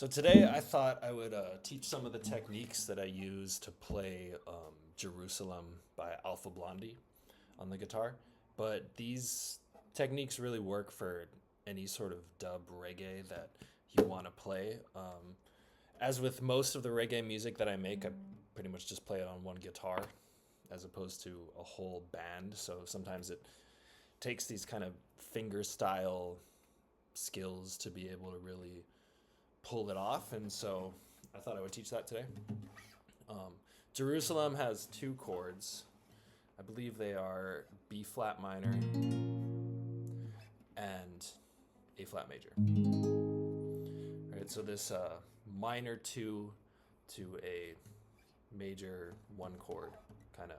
So today I thought I would teach some of the techniques that I use to play Jerusalem by Alpha Blondy on the guitar. But these techniques really work for any sort of dub reggae that you want to play. As with most of the reggae music that I make, I pretty much just play it on one guitar as opposed to a whole band. So sometimes it takes these kind of finger style skills to be able to really pull it off, and so I thought I would teach that today. Jerusalem has two chords. I believe they are B flat minor and A flat major. Right, so this minor two to a major one chord, kind of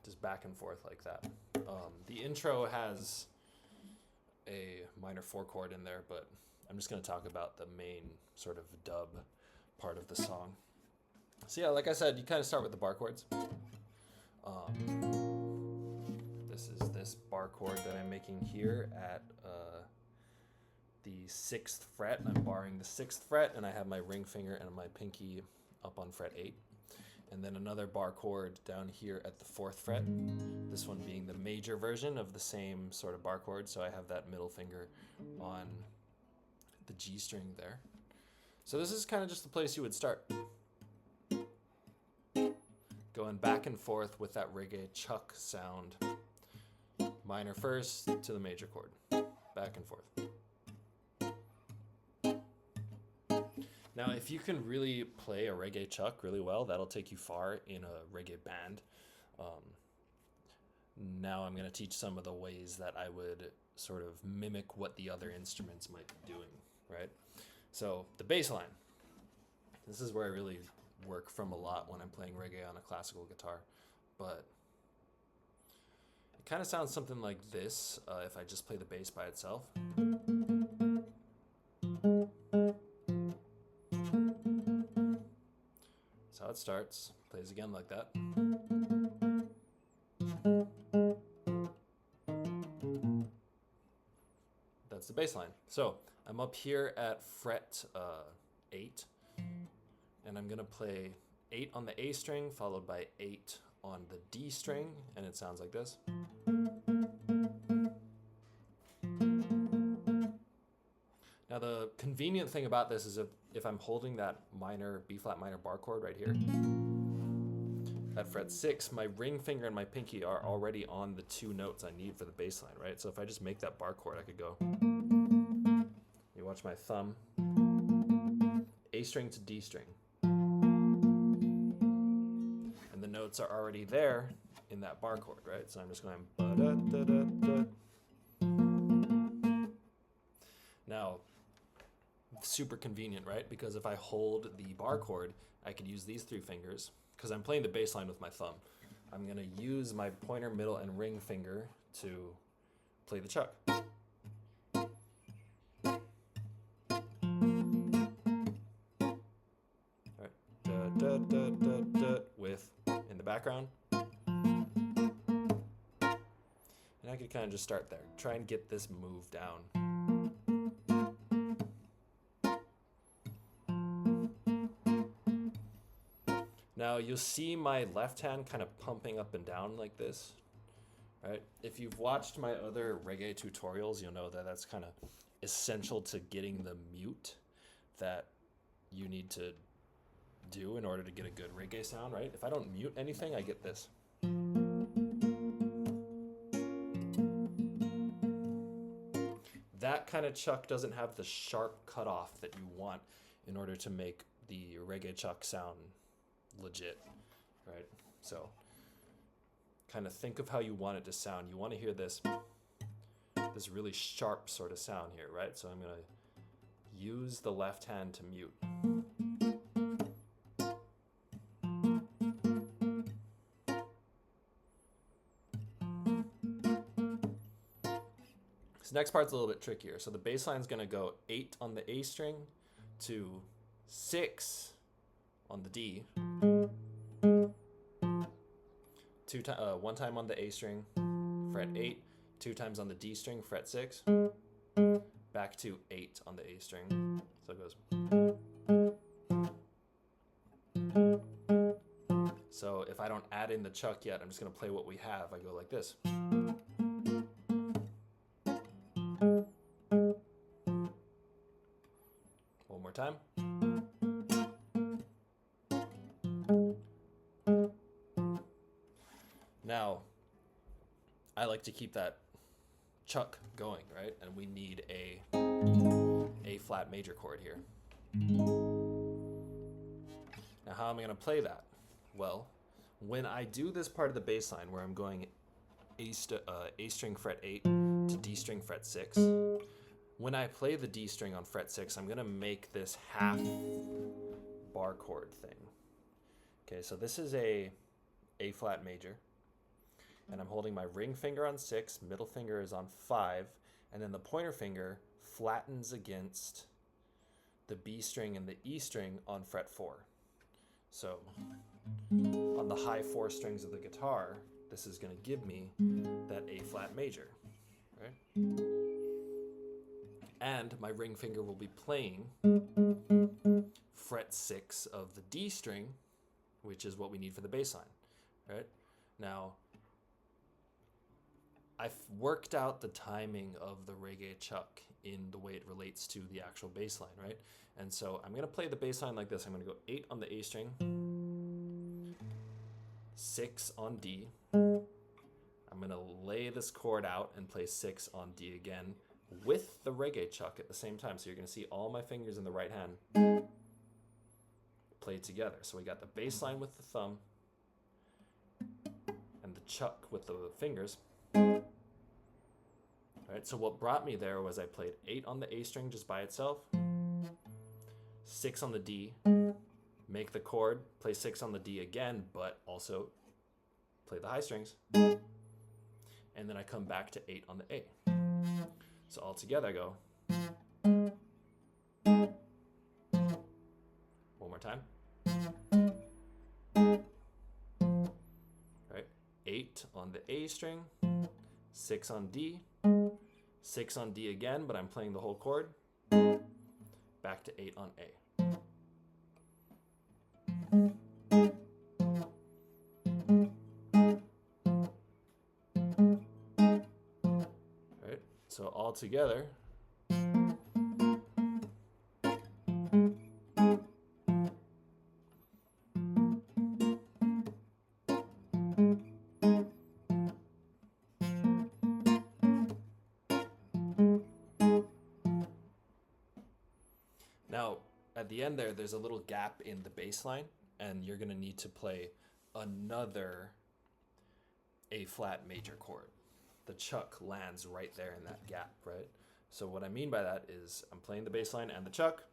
just back and forth like that. The intro has a minor four chord in there, but I'm just going to talk about the main sort of dub part of the song. So yeah, like I said, you kind of start with the bar chords. This is this bar chord that I'm making here at the 6th fret. I'm barring the 6th fret, and I have my ring finger and my pinky up on fret 8. And then another bar chord down here at the 4th fret, this one being the major version of the same sort of bar chord, so I have that middle finger on the G string there. So this is kind of just the place you would start. Going back and forth with that reggae chuck sound. Minor first to the major chord. Back and forth. Now, if you can really play a reggae chuck really well, that'll take you far in a reggae band. Now I'm going to teach some of the ways that I would sort of mimic what the other instruments might be doing, right? So the bass line. This is where I really work from a lot when I'm playing reggae on a classical guitar. But it kind of sounds something like this if I just play the bass by itself. That's how it starts. Plays again like that. That's the bass line. So I'm up here at fret 8, and I'm gonna play 8 on the A string, followed by 8 on the D string, and it sounds like this. Now the convenient thing about this is if I'm holding that minor B flat minor bar chord right here, at fret 6, my ring finger and my pinky are already on the two notes I need for the bass line, right? So if I just make that bar chord, I could go. You watch my thumb, A string to D string. And the notes are already there in that bar chord, right? So I'm just going ba-da-da-da-da. Now, super convenient, right? Because if I hold the bar chord, I could use these 3 fingers. Because I'm playing the bass line with my thumb. I'm going to use my pointer, middle, and ring finger to play the chuck. Alright. Da, da, da, da, da, with in the background. And I could kind of just start there. Try and get this move down. Now you'll see my left hand kind of pumping up and down like this, right? If you've watched my other reggae tutorials, you'll know that that's kind of essential to getting the mute that you need to do in order to get a good reggae sound, right? If I don't mute anything, I get this. That kind of chuck doesn't have the sharp cutoff that you want in order to make the reggae chuck sound legit, right? So kind of think of how you want it to sound. You want to hear this really sharp sort of sound here, right? So I'm going to use the left hand to mute. This next part's a little bit trickier. So the bass line's going to go 8 on the A string to 6 on the D, one time on the A string, fret 8, 2 times on the D string, fret 6, back to 8 on the A string. So it goes. So if I don't add in the chuck yet, I'm just going to play what we have. I go like this. One more time. Now, I like to keep that chuck going, right? And we need a flat major chord here. Now, how am I going to play that? Well, when I do this part of the bass line where I'm going A string fret 8 to D string fret 6, when I play the D string on fret 6, I'm going to make this half bar chord thing. Okay, so this is a flat major, and I'm holding my ring finger on 6, middle finger is on 5, and then the pointer finger flattens against the B string and the E string on fret 4. So on the high 4 strings of the guitar, this is going to give me that A flat major, right? And my ring finger will be playing fret 6 of the D string, which is what we need for the bass line, right? Now, I've worked out the timing of the reggae chuck in the way it relates to the actual bass line, right? And so I'm going to play the bass line like this. I'm going to go 8 on the A string, 6 on D. I'm going to lay this chord out and play 6 on D again with the reggae chuck at the same time. So you're going to see all my fingers in the right hand played together. So we got the bass line with the thumb and the chuck with the fingers. Right, so what brought me there was I played 8 on the A string just by itself, 6 on the D, make the chord, play 6 on the D again, but also play the high strings, and then I come back to 8 on the A. So all together I go. One more time. Right, 8 on the A string, 6 on D, 6 on D again, but I'm playing the whole chord, back to 8 on A. Right, so all together. Now, at the end there's a little gap in the bass line, and you're going to need to play another A flat major chord. The chuck lands right there in that gap, right? So what I mean by that is I'm playing the bass line and the chuck.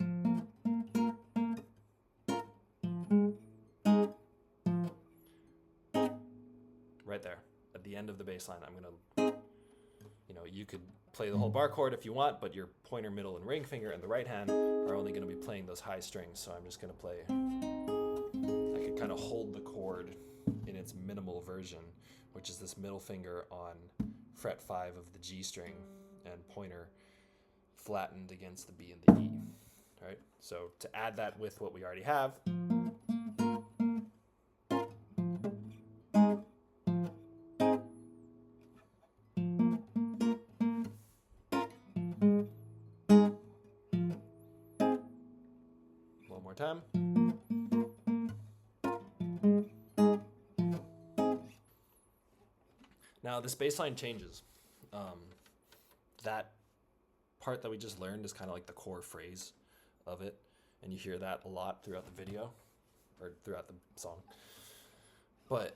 Right there, at the end of the bass line, I'm going to, you could play the whole bar chord if you want, but your pointer, middle, and ring finger in the right hand are only going to be playing those high strings. So I'm just going to play, I could kind of hold the chord in its minimal version, which is this middle finger on fret 5 of the G string and pointer flattened against the B and the E. Right? So to add that with what we already have, one more time. Now this bass line changes. That part that we just learned is kind of like the core phrase of it, and you hear that a lot throughout the video or throughout the song. But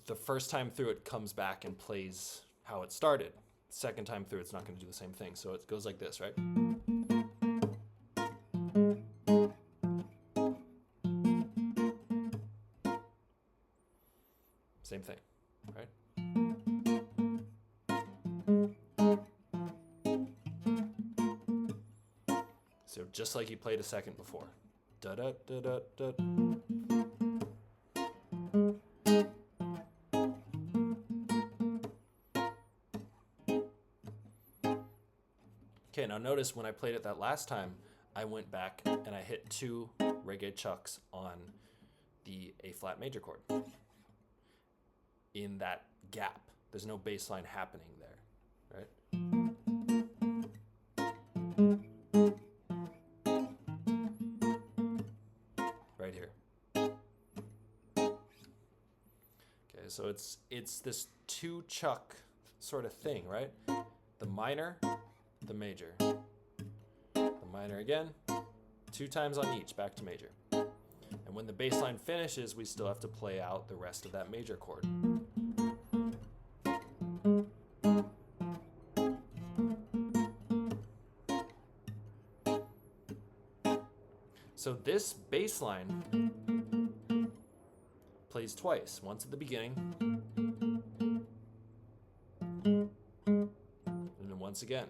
the first time through it comes back and plays how it started. Second time through it's not going to do the same thing. So it goes like this, right? Same thing, right? So just like you played a second before. Da da da da da. Okay, now notice when I played it that last time, I went back and I hit 2 reggae chucks on the A flat major chord. In that gap, there's no bass line happening there, right? Right here. Okay, so it's this 2 chuck sort of thing, right? The minor, the major. The minor again, 2 times on each, back to major. And when the bass line finishes, we still have to play out the rest of that major chord. So this bass line plays twice, once at the beginning, and then once again.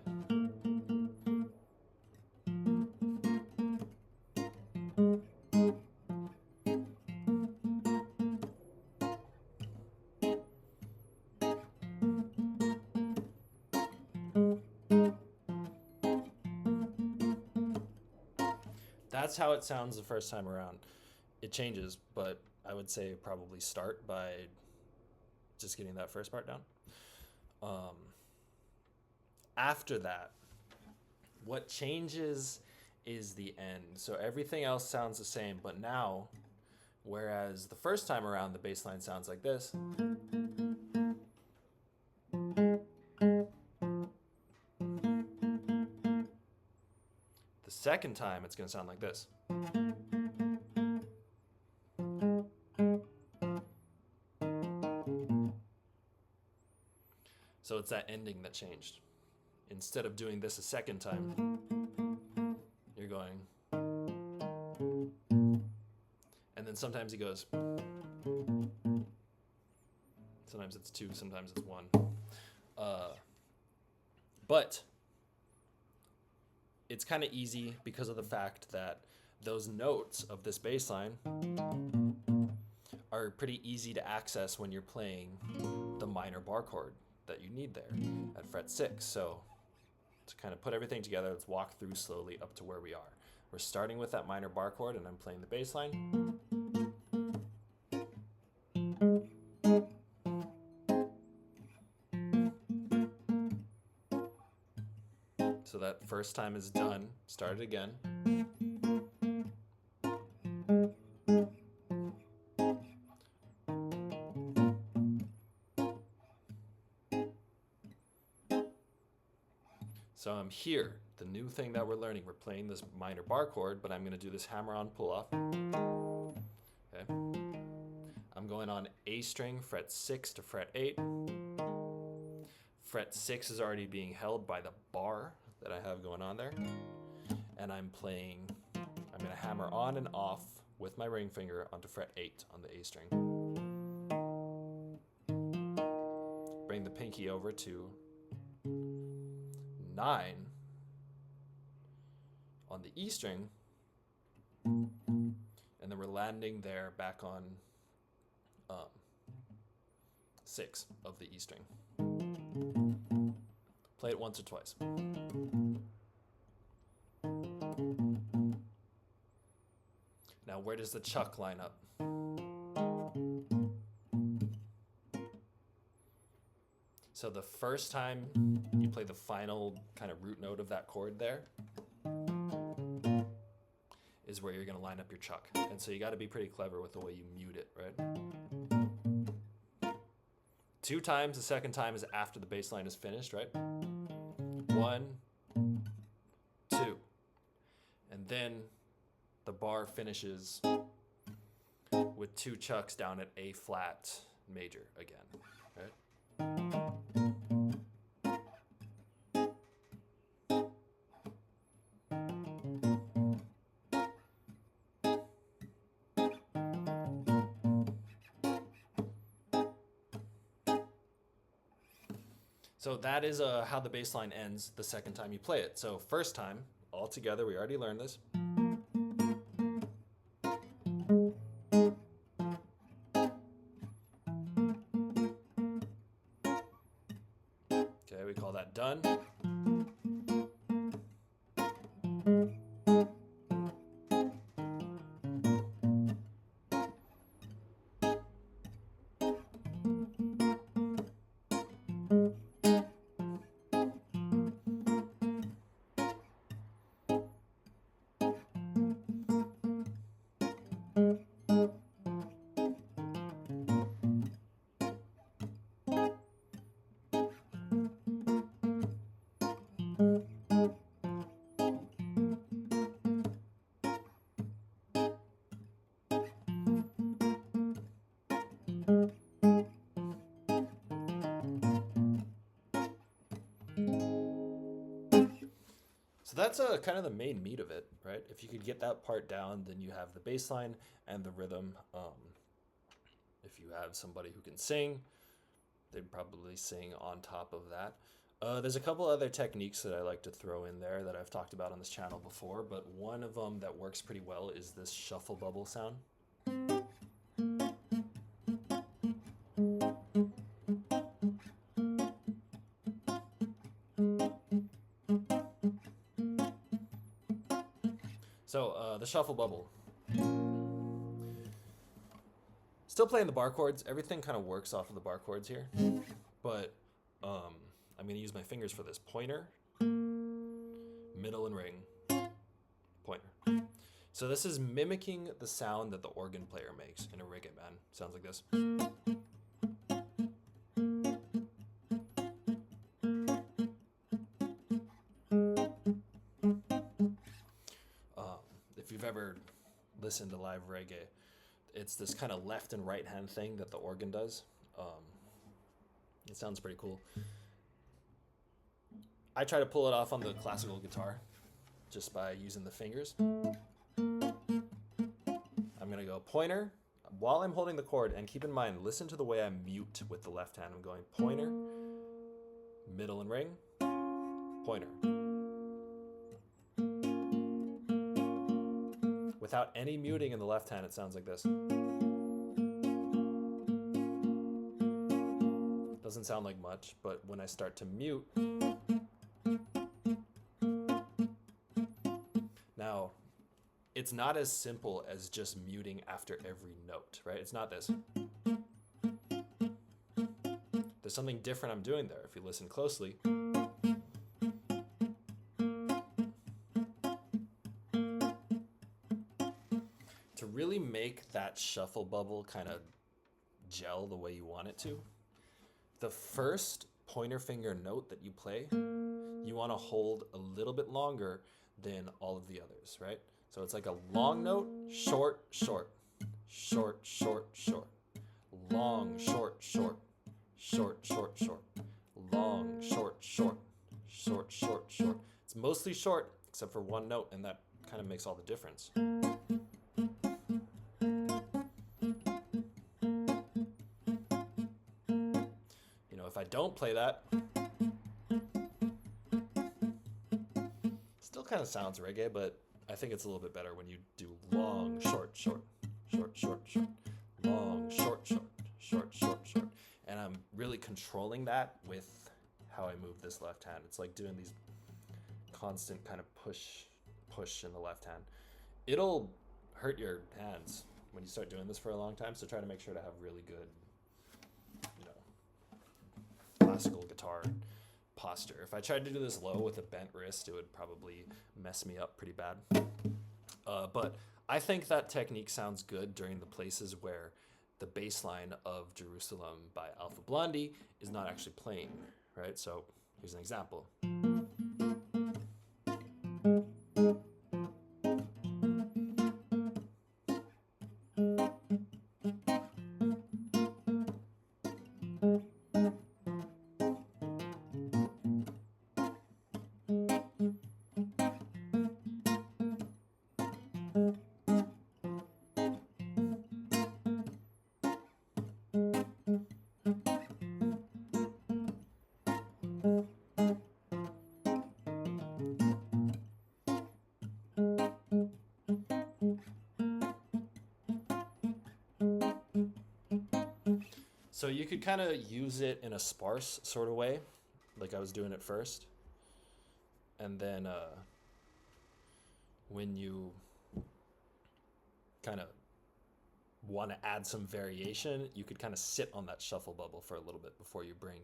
That's how it sounds the first time around. It changes, but I would say probably start by just getting that first part down. After that, what changes is the end. So everything else sounds the same, but now, whereas the first time around the bass line sounds like this, the second time it's going to sound like this. So it's that ending that changed. Instead of doing this a second time, you're going. And then sometimes he goes. Sometimes it's 2, sometimes it's 1. But it's kind of easy because of the fact that those notes of this bass line are pretty easy to access when you're playing the minor bar chord that you need there at fret 6. So to kind of put everything together, let's walk through slowly up to where we are. We're starting with that minor bar chord and I'm playing the bass line. So that first time is done. Start it again. So I'm here. The new thing that we're learning, we're playing this minor bar chord, but I'm going to do this hammer-on pull-off. Okay. I'm going on A string, fret 6 to fret 8. Fret 6 is already being held by the bar that I have going on there. And I'm going to hammer on and off with my ring finger onto fret 8 on the A string. Bring the pinky over to 9 on the E string, and then we're landing there back on 6 of the E string. Play it once or twice. Now, where does the chuck line up? So the first time you play the final kind of root note of that chord there is where you're going to line up your chuck. And so you got to be pretty clever with the way you mute it, right? 2 times, the second time is after the bass line is finished, right? 1, 2. And then the bar finishes with 2 chucks down at A flat major again, right? So that is how the bass line ends the second time you play it. So first time, all together, we already learned this. Okay, we call that done. So that's kind of the main meat of it, right? If you could get that part down, then you have the bass line and the rhythm. If you have somebody who can sing, they'd probably sing on top of that. There's a couple other techniques that I like to throw in there that I've talked about on this channel before, but one of them that works pretty well is this shuffle bubble sound. So the shuffle bubble. Still playing the bar chords. Everything kind of works off of the bar chords here, but I'm going to use my fingers for this. Pointer, middle and ring, pointer. So this is mimicking the sound that the organ player makes in a reggae band. Sounds like this. If you've ever listened to live reggae, it's this kind of left and right hand thing that the organ does. It sounds pretty cool. I try to pull it off on the classical guitar just by using the fingers. I'm going to go pointer while I'm holding the chord, and keep in mind, listen to the way I mute with the left hand. I'm going pointer, middle and ring, pointer. Without any muting in the left hand, it sounds like this. Doesn't sound like much, but when I start to mute, now it's not as simple as just muting after every note, right? It's not this. There's something different I'm doing there if you listen closely. To really make that shuffle bubble kind of gel the way you want it to, the first pointer finger note that you play, you want to hold a little bit longer than all of the others, right? So it's like a long note, short, short, short, short, short, long, short, short, short, short, short, long, short, short, short, short, short. It's mostly short except for one note, and that kind of makes all the difference. If I don't play that, still kind of sounds reggae, but I think it's a little bit better when you do long, short, short, short, short, short, long, short, short, short, short, short. And I'm really controlling that with how I move this left hand. It's like doing these constant kind of push in the left hand. It'll hurt your hands when you start doing this for a long time, so try to make sure to have really good classical guitar posture. If I tried to do this low with a bent wrist, it would probably mess me up pretty bad. But I think that technique sounds good during the places where the bass line of Jerusalem by Alpha Blondy is not actually playing, right? So here's an example. So you could kind of use it in a sparse sort of way, like I was doing it first. And then when you kind of want to add some variation, you could kind of sit on that shuffle bubble for a little bit before you bring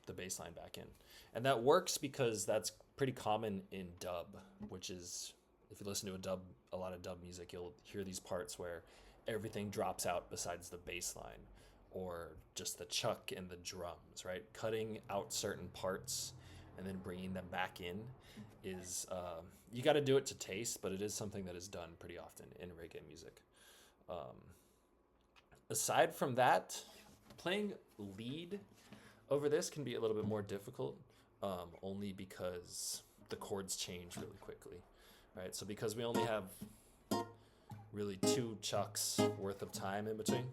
the bass line back in. And that works because that's pretty common in dub, which is if you listen to a lot of dub music, you'll hear these parts where everything drops out besides the bass line or just the chuck and the drums, right? Cutting out certain parts and then bringing them back in is, you got to do it to taste, but it is something that is done pretty often in reggae music. Um, Aside from that, playing lead over this can be a little bit more difficult, only because the chords change really quickly, right? So because we only have really 2 chucks worth of time in between.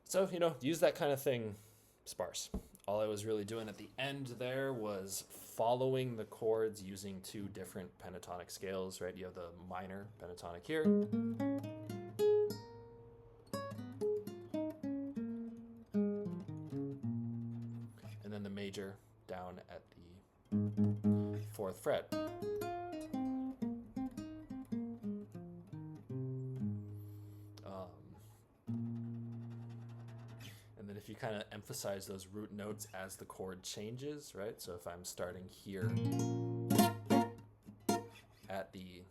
So, use that kind of thing sparse. All I was really doing at the end there was following the chords using 2 different pentatonic scales, right? You have the minor pentatonic here. And then the major down at the 4th fret. And then if you kind of emphasize those root notes as the chord changes, right? So if I'm starting here at the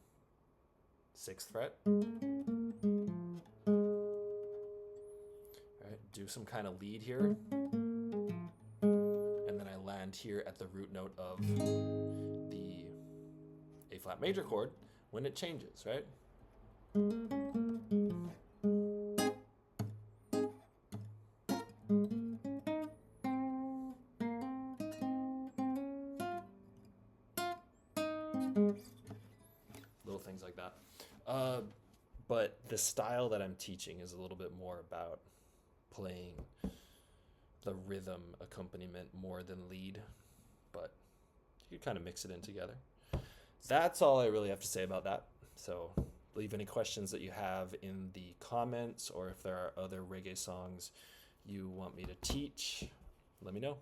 6th fret, right, do some kind of lead here, and then I land here at the root note of the A flat major chord when it changes, right? Little things like that. But the style that I'm teaching is a little bit more about playing the rhythm accompaniment more than lead, but you can kind of mix it in together. That's all I really have to say about that. So leave any questions that you have in the comments, or if there are other reggae songs you want me to teach, let me know.